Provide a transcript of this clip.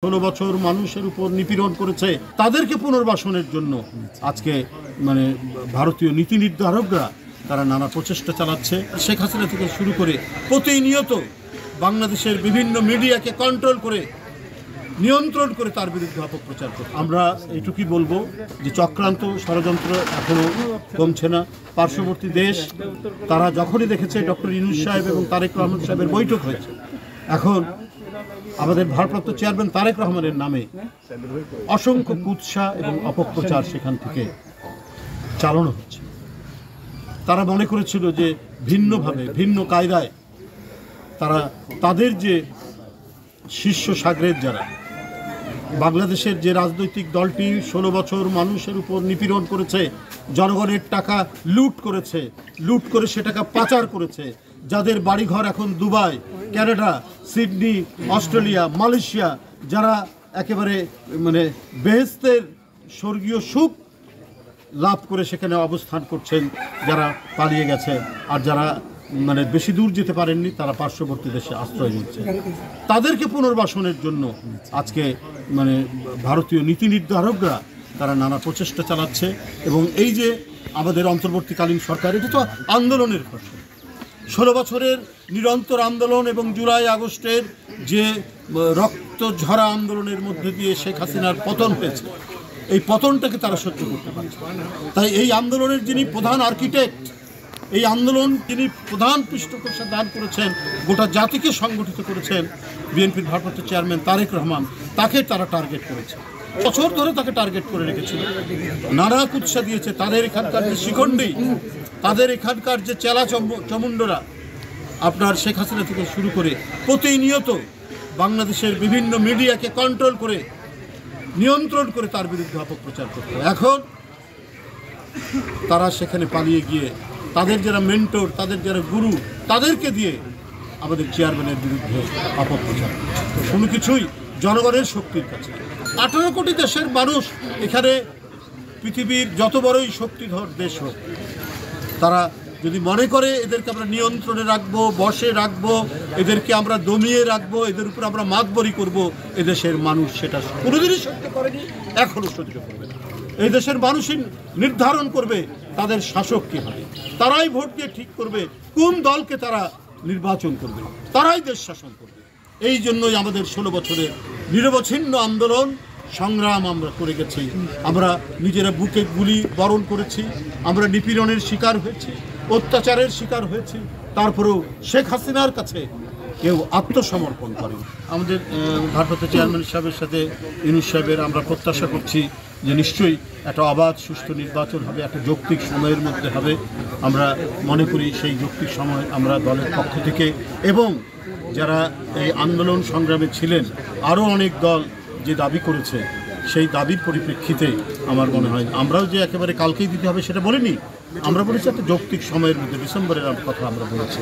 16 বছর মানুষের উপর নিপীড়ন করেছে, তাদেরকে পুনর্বাসনের জন্য আজকে ভারতীয় নীতি নির্ধারকরা তারা নানা প্রচেষ্টা চালাচ্ছে। শেখ হাসিনা থেকে শুরু করে প্রতিনিয়ত বাংলাদেশের বিভিন্ন মিডিয়াকে কন্ট্রোল করে নিয়ন্ত্রণ করে তার বিরুদ্ধে অপপ্রচার করে। আমরা এইটুকুই বলবো যে চক্রান্ত ষড়যন্ত্র এখনো কমছে না। পার্শ্ববর্তী দেশ তারা যখনই দেখেছে ডক্টর ইউনূস সাহেব এবং তারেক রহমান সাহেবের বৈঠক হয়েছে, এখন আমাদের ভারপ্রাপ্ত চেয়ারম্যান তারেক রহমানের নামে অসংখ্য কুৎসা এবং অপপ্রচার সেখান থেকে চালানো হচ্ছে। তারা মনে করেছিল যে ভিন্নভাবে ভিন্ন কায়দায় তারা তাদের যে শীর্ষ সাগরেদ যারা বাংলাদেশের যে রাজনৈতিক দলটি 16 বছর মানুষের উপর নিপীড়ন করেছে, জনগণের টাকা লুট করেছে, লুট করে সে টাকা পাচার করেছে, যাদের বাড়িঘর এখন Dubai, Canada, Sydney, Australia, Malaysia, যারা একেবারে বেহেশতের স্বর্গীয় সুখ লাভ করে সেখানে অবস্থান করছেন, যারা পালিয়ে গেছে, আর যারা বেশি দূর যেতে পারেননি তারা পার্শ্ববর্তী দেশে আশ্রয় নিচ্ছে, তাদেরকে পুনর্বাসনের জন্য আজকে ভারতীয় নীতি নির্ধারকরা তারা নানা প্রচেষ্টা চালাচ্ছে। এবং এই যে আমাদের অন্তর্বর্তীকালীন সরকার, এটা তো আন্দোলনের ফসল। 16 বছরের নিরন্তর আন্দোলন এবং জুলাই আগস্টের যে রক্ত ঝরা আন্দোলনের মধ্যে দিয়ে শেখ হাসিনার পতন হয়েছে, এই পতনটাকে তারা সহ্য করতে পারছে। তাই এই আন্দোলনের যিনি প্রধান আর্কিটেক্ট, এই আন্দোলন তিনি প্রধান পৃষ্ঠপোষক দান করেছেন, গোটা জাতিকে সংগঠিত করেছেন বিএনপির ভারপ্রাপ্ত চেয়ারম্যান তারেক রহমান, তাকে তারা টার্গেট করেছে। বছর ধরে তাকে টার্গেট করে রেখেছিল, নানা কুৎসা দিয়েছে। তাদের এখানকার যে শিখণ্ডী, তাদের এখানকার যে চেলা চমুন্ডরা আপনার শেখ হাসিনা থেকে শুরু করে প্রতিনিয়ত বাংলাদেশের বিভিন্ন মিডিয়াকে কন্ট্রোল করে নিয়ন্ত্রণ করে তার বিরুদ্ধে অপপ্রচার করত। এখন তারা সেখানে পালিয়ে গিয়ে তাদের যারা মেন্টর, তাদের যারা গুরু, তাদেরকে দিয়ে আমাদের চেয়ারম্যানের বিরুদ্ধে অপপ্রচার। কোনো কিছুই জনগণের শক্তির কাছে। 18 কোটি দেশের মানুষ এখানে, পৃথিবীর যত বড়ই শক্তিধর দেশ হোক, তারা যদি মনে করে এদেরকে আমরা নিয়ন্ত্রণে রাখবো, বসে রাখবো, এদেরকে আমরা দমিয়ে রাখবো, এদের উপর আমরা মাতবরি করবো, এদেশের মানুষ সেটা কোনোদিনই সহ্য করেনি, এখনও সহ্য করবে না। এই দেশের মানুষই নির্ধারণ করবে তাদের শাসক কী হবে। তারাই ভোট দিয়ে ঠিক করবে কোন দলকে তারা নির্বাচন করবে, তারাই দেশ শাসন করবে। এই জন্যই আমাদের 16 বছরের নিরবচ্ছিন্ন আন্দোলন সংগ্রাম আমরা করে গেছি। আমরা নিজেরা বুকে গুলি বরণ করেছি, আমরা নিপীড়নের শিকার হয়েছি, অত্যাচারের শিকার হয়েছি, তারপরেও শেখ হাসিনার কাছে কেউ আত্মসমর্পণ করেন। আমাদের ভারপ্রাপ্ত চেয়ারম্যান সাহেবের সাথে ইউনূস সাহেবের আমরা প্রত্যাশা করছি যে নিশ্চয়ই একটা অবাধ সুষ্ঠু নির্বাচন হবে, একটা যৌক্তিক সময়ের মধ্যে হবে। আমরা মনে করি সেই যৌক্তিক সময় আমরা দলের পক্ষ থেকে এবং যারা এই আন্দোলন সংগ্রামে ছিলেন, আরও অনেক দল যে দাবি করেছে, সেই দাবির পরিপ্রেক্ষিতে আমার মনে হয় আমরাও যে একেবারে কালকেই দিতে হবে সেটা বলিনি, আমরা বলেছি একটা যৌক্তিক সময়ের মধ্যে, ডিসেম্বরের কথা আমরা বলেছি।